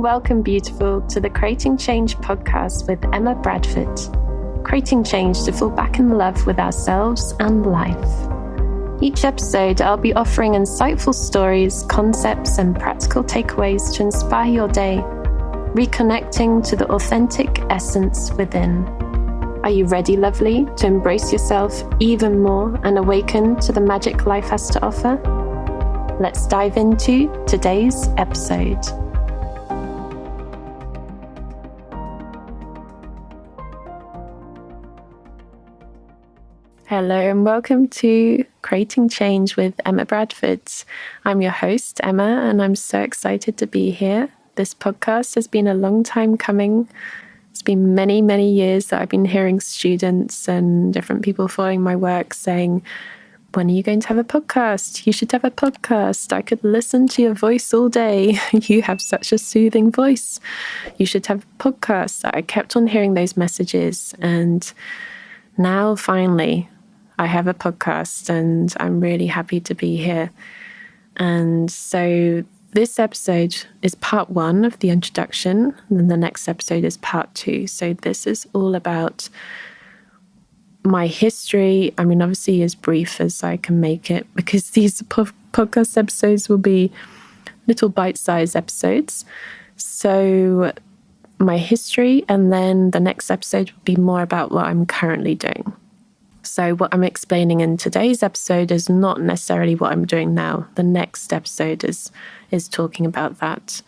Welcome, beautiful, to the Creating Change podcast with Emma Bradford. Creating change to fall back in love with ourselves and life. Each episode, I'll be offering insightful stories, concepts, and practical takeaways to inspire your day, reconnecting to the authentic essence within. Are you ready, lovely, to embrace yourself even more and awaken to the magic life has to offer? Let's dive into today's episode. Hello and welcome to Creating Change with Emma Bradford. I'm your host, Emma, and I'm so excited to be here. This podcast has been a long time coming. It's been many, many years that I've been hearing students and different people following my work saying, when are you going to have a podcast? You should have a podcast. I could listen to your voice all day. You have such a soothing voice. You should have a podcast. I kept on hearing those messages, and now finally I have a podcast, and I'm really happy to be here. And so this episode is part 1 of the introduction, and then the next episode is part 2. So this is all about my history. I mean, obviously as brief as I can make it, because these podcast episodes will be little bite-sized episodes. So my history, and then the next episode will be more about what I'm currently doing. So what I'm explaining in today's episode is not necessarily what I'm doing now. The next episode is talking about that.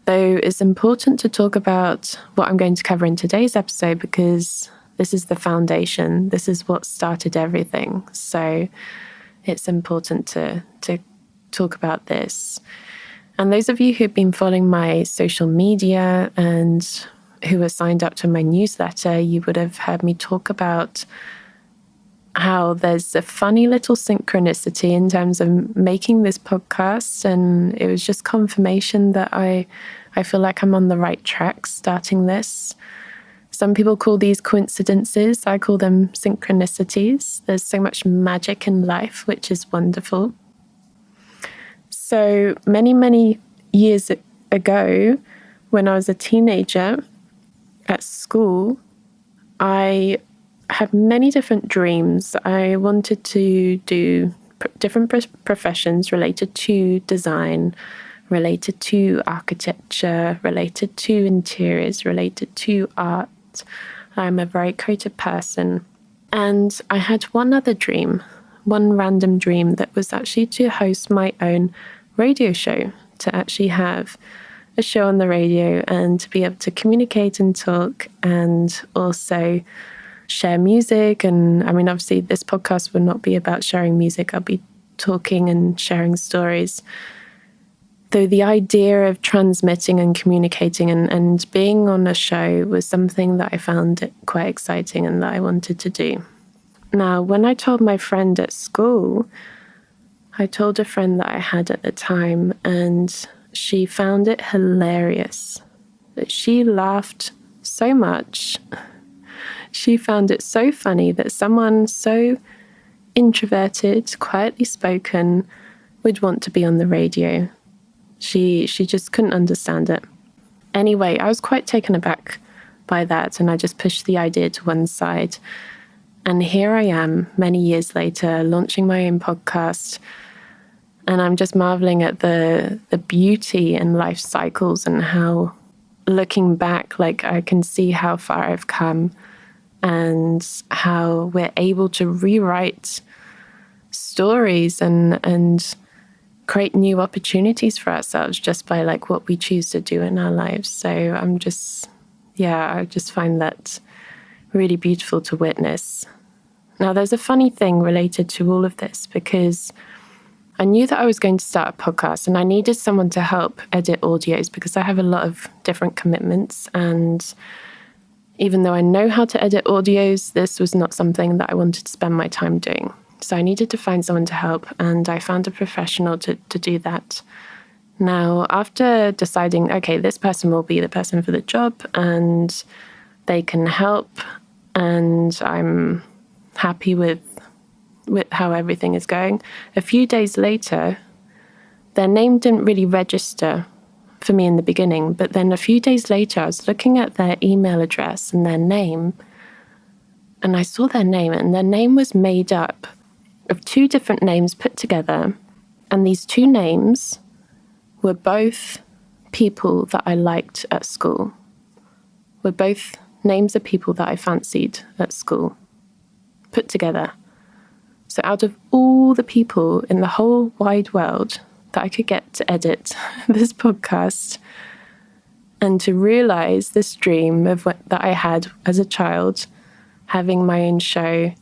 Though it's important to talk about what I'm going to cover in today's episode because this is the foundation. This is what started everything. So it's important to talk about this. And those of you who've been following my social media and who are signed up to my newsletter, you would have heard me talk about how there's a funny little synchronicity in terms of making this podcast. And it was just confirmation that I feel like I'm on the right track starting this. Some people call these coincidences. I call them synchronicities. There's so much magic in life, which is wonderful. So many, many years ago, when I was a teenager at school, I had many different dreams. I wanted to do different professions related to design, related to architecture, related to interiors, related to art. I'm a very creative person. And I had one other dream, one random dream, that was actually to host my own radio show, to actually have a show on the radio and to be able to communicate and talk and also share music. And I mean, obviously this podcast will not be about sharing music. I'll be talking and sharing stories. Though the idea of transmitting and communicating and being on a show was something that I found quite exciting and that I wanted to do. Now, when I told my friend at school, I told a friend that I had at the time, and she found it hilarious. She laughed so much. She found it so funny that someone so introverted, quietly spoken, would want to be on the radio. She just couldn't understand it. Anyway, I was quite taken aback by that, and I just pushed the idea to one side. And here I am, many years later, launching my own podcast, and I'm just marveling at the beauty in life cycles and how, looking back, like I can see how far I've come and how we're able to rewrite stories and create new opportunities for ourselves just by like what we choose to do in our lives. So I just find that really beautiful to witness. Now, there's a funny thing related to all of this because I knew that I was going to start a podcast and I needed someone to help edit audios because I have a lot of different commitments. And even though I know how to edit audios, this was not something that I wanted to spend my time doing. So I needed to find someone to help, and I found a professional to do that. Now, after deciding, okay, this person will be the person for the job and they can help, and I'm happy with how everything is going, a few days later, their name didn't really register for me in the beginning. But then a few days later, I was looking at their email address and their name, and I saw their name, and their name was made up of two different names put together. And these two names were both people that I liked at school, were both names of people that I fancied at school, put together. So out of all the people in the whole wide world that I could get to edit this podcast and to realize this dream of that I had as a child, having my own show,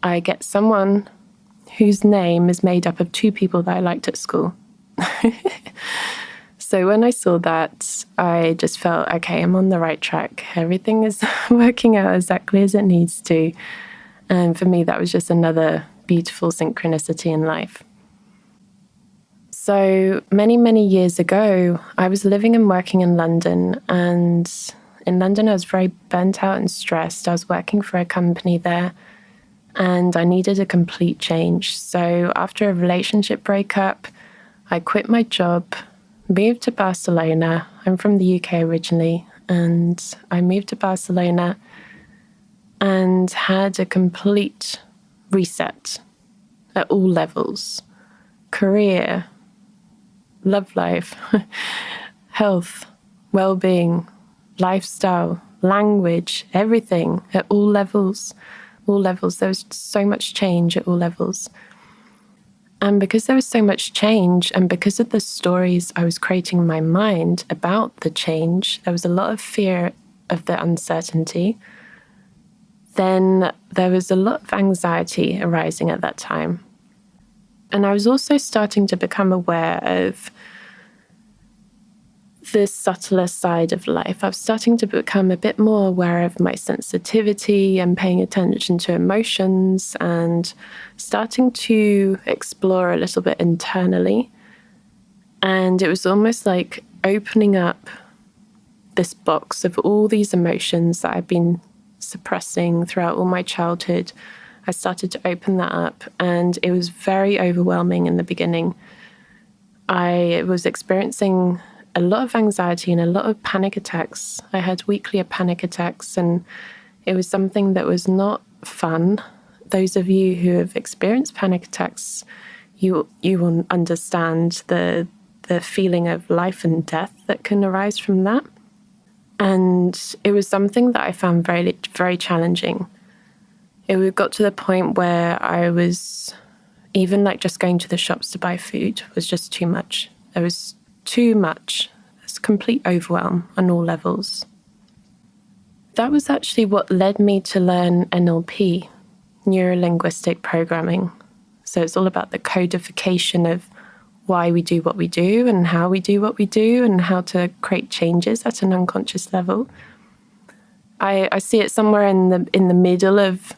I get someone whose name is made up of two people that I liked at school. So when I saw that, I just felt, okay, I'm on the right track. Everything is working out exactly as it needs to. And for me, that was just another beautiful synchronicity in life. So many, many years ago, I was living and working in London. And in London, I was very burnt out and stressed. I was working for a company there, and I needed a complete change. So after a relationship breakup, I quit my job, moved to Barcelona. I'm from the UK originally, and I moved to Barcelona and had a complete reset at all levels: career, love life, health, well-being, lifestyle, language, everything at all levels. All levels. There was so much change at all levels. And because there was so much change, and because of the stories I was creating in my mind about the change, there was a lot of fear of the uncertainty. Then there was a lot of anxiety arising at that time. And I was also starting to become aware of the subtler side of life. I was starting to become a bit more aware of my sensitivity and paying attention to emotions and starting to explore a little bit internally. And it was almost like opening up this box of all these emotions that I've been suppressing throughout all my childhood. I started to open that up, and it was very overwhelming in the beginning. I was experiencing a lot of anxiety and a lot of panic attacks. I had weekly panic attacks, and it was something that was not fun. Those of you who have experienced panic attacks, you will understand the feeling of life and death that can arise from that. And it was something that I found very, very challenging. It got to the point where I was even like just going to the shops to buy food was just too much. There was too much. It's complete overwhelm on all levels. That was actually what led me to learn NLP, neuro-linguistic programming. So it's all about the codification of why we do what we do and how we do what we do and how to create changes at an unconscious level. I see it somewhere in the middle of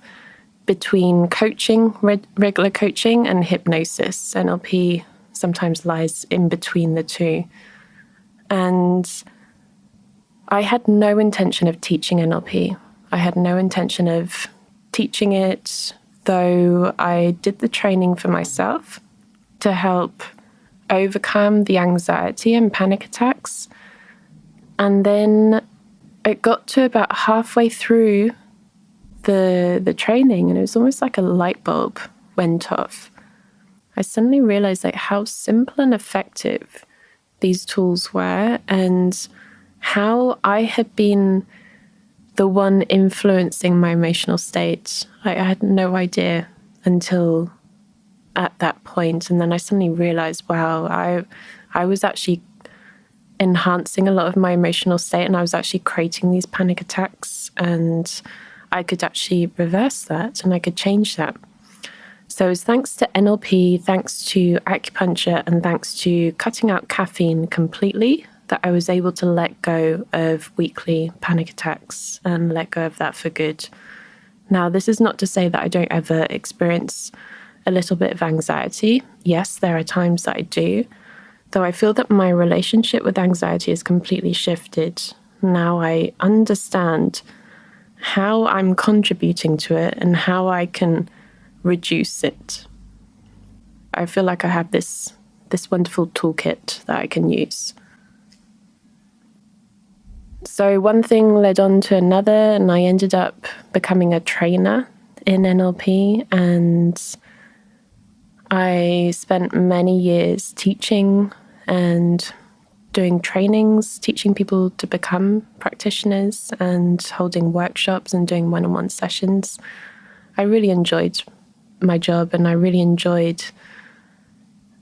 between coaching, regular coaching, and hypnosis. NLP sometimes lies in between the two. And I had no intention of teaching NLP. I had no intention of teaching it, though I did the training for myself to help overcome the anxiety and panic attacks. And then it got to about halfway through the training, and it was almost like a light bulb went off. I suddenly realized like how simple and effective these tools were, and how I had been the one influencing my emotional state. I had no idea until at that point. And then I suddenly realized, wow, I was actually enhancing a lot of my emotional state, and I was actually creating these panic attacks, and I could actually reverse that and I could change that. So it was thanks to NLP, thanks to acupuncture, and thanks to cutting out caffeine completely that I was able to let go of weekly panic attacks and let go of that for good. Now, this is not to say that I don't ever experience a little bit of anxiety. Yes, there are times that I do, though I feel that my relationship with anxiety has completely shifted. Now I understand how I'm contributing to it and how I can reduce it. I feel like I have this wonderful toolkit that I can use. So one thing led on to another, and I ended up becoming a trainer in NLP, and I spent many years teaching and doing trainings, teaching people to become practitioners and holding workshops and doing one-on-one sessions. I really enjoyed my job, and I really enjoyed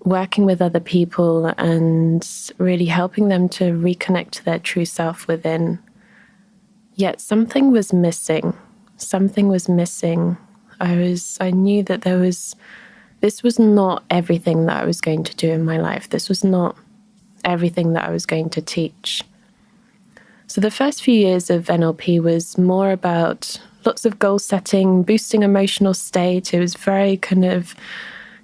working with other people and really helping them to reconnect to their true self within. Yet something was missing. Something was missing. I knew that this was not everything that I was going to do in my life. This was not everything that I was going to teach. So the first few years of NLP was more about lots of goal setting, boosting emotional state. It was very kind of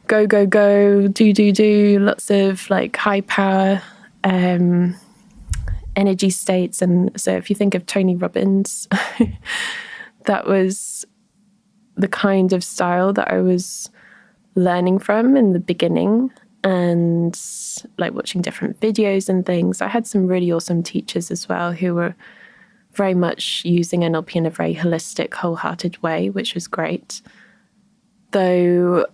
go, go, go, do, lots of like high power energy states. And so if you think of Tony Robbins, that was the kind of style that I was learning from in the beginning, and like watching different videos and things. I had some really awesome teachers as well who were very much using NLP in a very holistic, wholehearted way, which was great. Though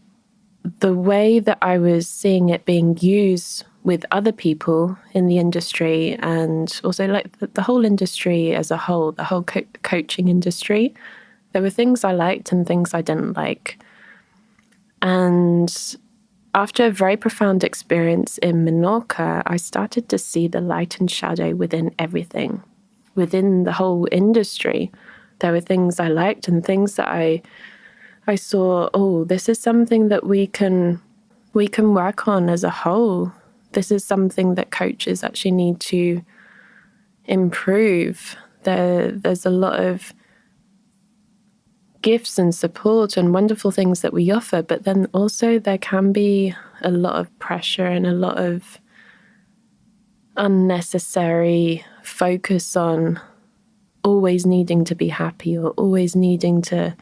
the way that I was seeing it being used with other people in the industry, and also like the whole industry as a whole, the whole coaching industry, there were things I liked and things I didn't like. And after a very profound experience in Menorca, I started to see the light and shadow within everything, within the whole industry. There were things I liked and things that I saw, oh, this is something that we can work on as a whole. This is something that coaches actually need to improve. There's a lot of gifts and support and wonderful things that we offer, but then also there can be a lot of pressure and a lot of unnecessary focus on always needing to be happy or always needing to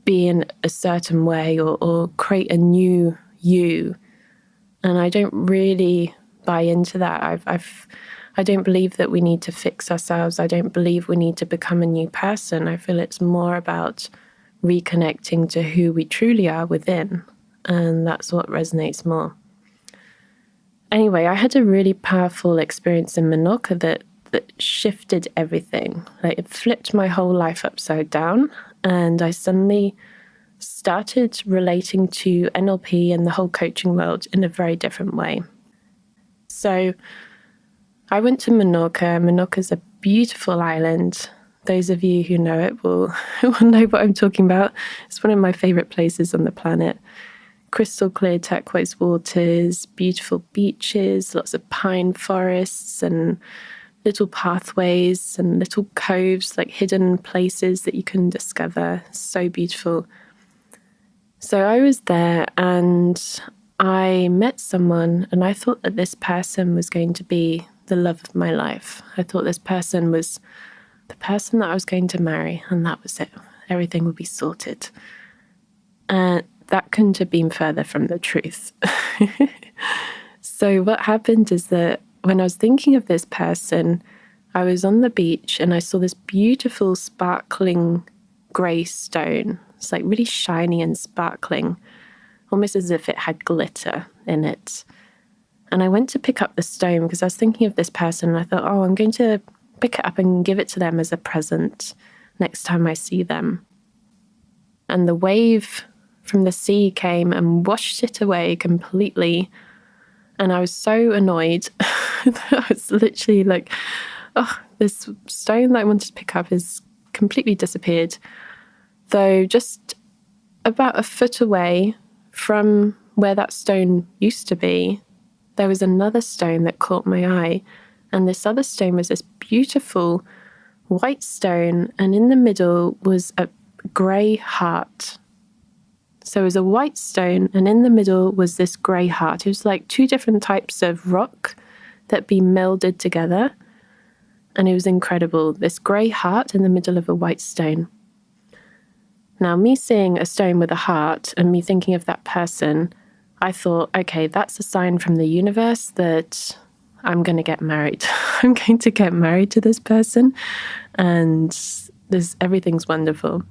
be in a certain way or create a new you. And I don't really buy into that. I don't believe that we need to fix ourselves. I don't believe we need to become a new person. I feel it's more about reconnecting to who we truly are within. And that's what resonates more. Anyway, I had a really powerful experience in Menorca that shifted everything. Like, it flipped my whole life upside down. And I suddenly started relating to NLP and the whole coaching world in a very different way. So I went to Menorca. Menorca's a beautiful island. Those of you who know it will know what I'm talking about. It's one of my favorite places on the planet. Crystal clear turquoise waters, beautiful beaches, lots of pine forests and little pathways and little coves, like hidden places that you can discover. So beautiful. So I was there and I met someone, and I thought that this person was going to be the love of my life. I thought this person was the person that I was going to marry, and that was it. Everything would be sorted. And that couldn't have been further from the truth. So what happened is that when I was thinking of this person, I was on the beach and I saw this beautiful sparkling grey stone. It's like really shiny and sparkling, almost as if it had glitter in it. And I went to pick up the stone because I was thinking of this person, and I thought, oh, I'm going to pick it up and give it to them as a present next time I see them. And the wave from the sea came and washed it away completely. And I was so annoyed. I was literally like, oh, this stone that I wanted to pick up has completely disappeared. Though just about a foot away from where that stone used to be, there was another stone that caught my eye. And this other stone was this beautiful white stone, and in the middle was a grey heart. So it was a white stone, and in the middle was this grey heart. It was like two different types of rock that be melded together. And it was incredible. This grey heart in the middle of a white stone. Now, me seeing a stone with a heart and me thinking of that person, I thought, okay, that's a sign from the universe that I'm going to get married. I'm going to get married to this person, and everything's wonderful.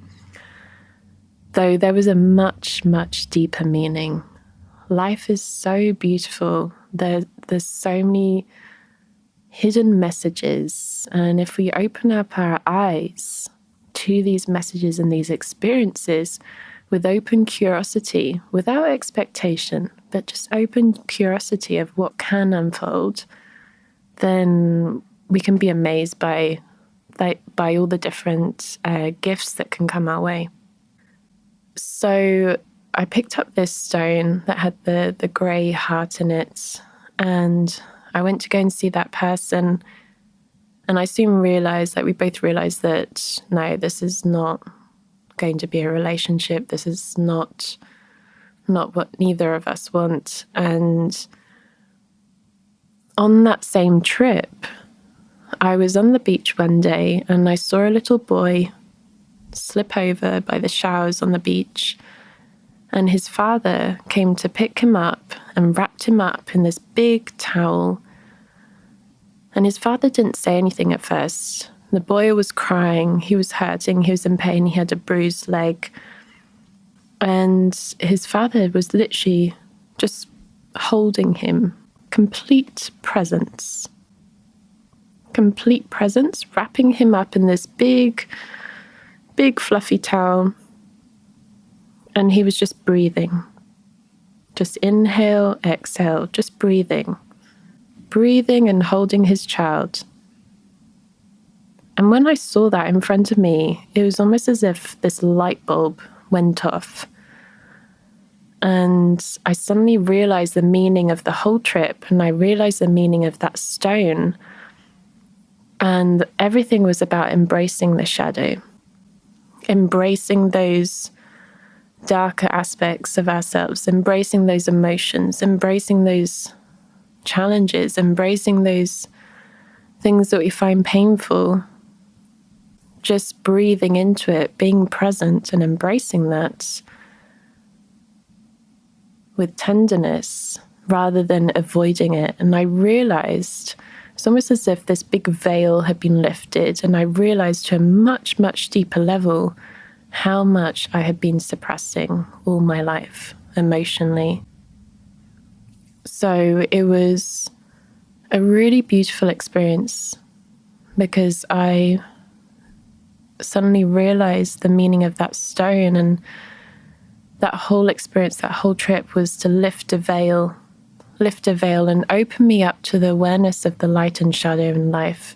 Though there was a much, much deeper meaning. Life is so beautiful. There's so many hidden messages. And if we open up our eyes to these messages and these experiences with open curiosity, without expectation, but just open curiosity of what can unfold, then we can be amazed by all the different gifts that can come our way. So I picked up this stone that had the grey heart in it, and I went to go and see that person. And I soon realized, we both realized that, no, this is not going to be a relationship. This is not what neither of us want. And on that same trip, I was on the beach one day and I saw a little boy slip over by the showers on the beach, and his father came to pick him up and wrapped him up in this big towel. And his father didn't say anything at first. The boy was crying, he was hurting, he was in pain, he had a bruised leg. And his father was literally just holding him, complete presence, wrapping him up in this big fluffy towel, and he was just breathing. Just inhale, exhale, just breathing and holding his child. And when I saw that in front of me, it was almost as if this light bulb went off. And I suddenly realized the meaning of the whole trip, and I realized the meaning of that stone. And everything was about embracing the shadow, embracing those darker aspects of ourselves, embracing those emotions, embracing those challenges, embracing those things that we find painful, just breathing into it, being present and embracing that with tenderness rather than avoiding it. And I realized it's almost as if this big veil had been lifted, and I realized to a much, much deeper level how much I had been suppressing all my life emotionally. So it was a really beautiful experience because I suddenly realized the meaning of that stone, and that whole experience, that whole trip was to lift a veil and open me up to the awareness of the light and shadow in life,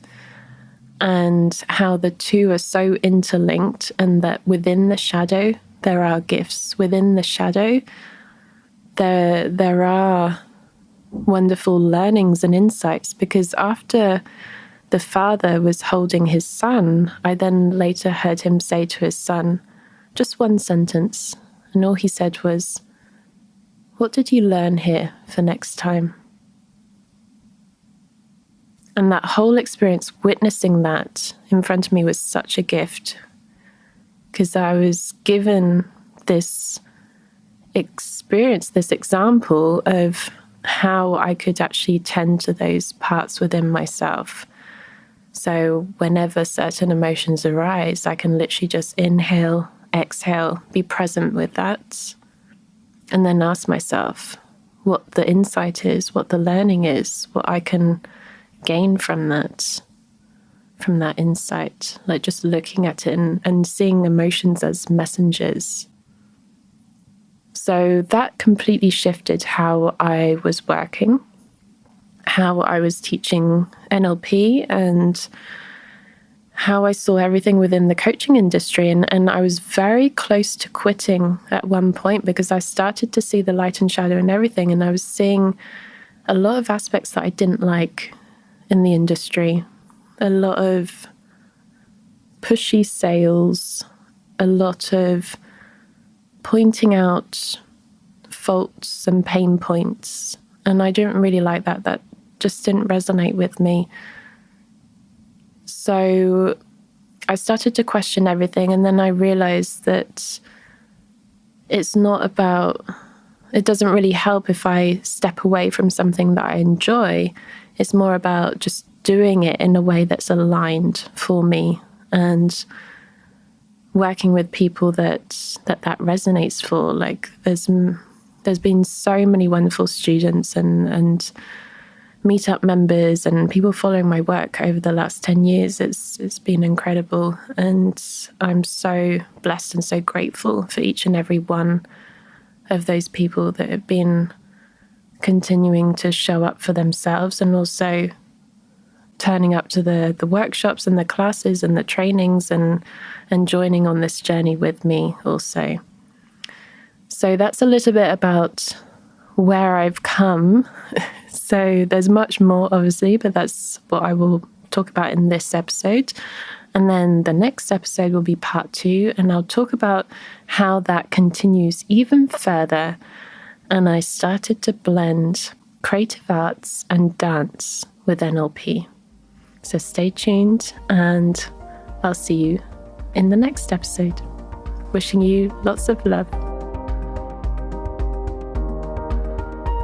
and how the two are so interlinked, and that within the shadow there are gifts. Within the shadow there are wonderful learnings and insights, because after the father was holding his son, I then later heard him say to his son just one sentence, and all he said was, "What did you learn here for next time?" And that whole experience, witnessing that in front of me, was such a gift, because I was given this experience, this example of how I could actually tend to those parts within myself. So whenever certain emotions arise, I can literally just inhale, exhale, be present with that, and then ask myself what the insight is, what the learning is, what I can gain from that insight, like just looking at it and seeing emotions as messengers. So that completely shifted how I was working, how I was teaching NLP, and how I saw everything within the coaching industry. And I was very close to quitting at one point, because I started to see the light and shadow and everything, and I was seeing a lot of aspects that I didn't like in the industry. A lot of pushy sales, a lot of pointing out faults and pain points. And I didn't really like that. That just didn't resonate with me. So I started to question everything. And then I realized that it doesn't really help if I step away from something that I enjoy It's more about just doing it in a way that's aligned for me and working with people that resonates for. Like there's been so many wonderful students and meetup members and people following my work over the last 10 years. It's been incredible. And I'm so blessed and so grateful for each and every one of those people that have been continuing to show up for themselves and also turning up to the workshops and the classes and the trainings and joining on this journey with me also. So that's a little bit about where I've come. So there's much more, obviously, but that's what I will talk about in this episode. And then the next episode will be part 2, and I'll talk about how that continues even further. And I started to blend creative arts and dance with NLP. So stay tuned, and I'll see you in the next episode. Wishing you lots of love.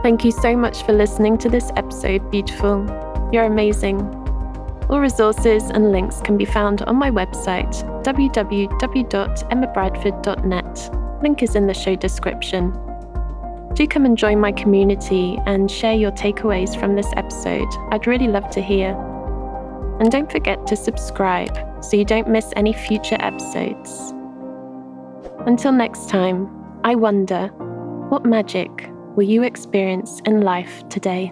Thank you so much for listening to this episode, beautiful. You're amazing. All resources and links can be found on my website, www.emmabradford.net. Link is in the show description. Do come and join my community and share your takeaways from this episode. I'd really love to hear. And don't forget to subscribe so you don't miss any future episodes. Until next time, I wonder, what magic will you experience in life today?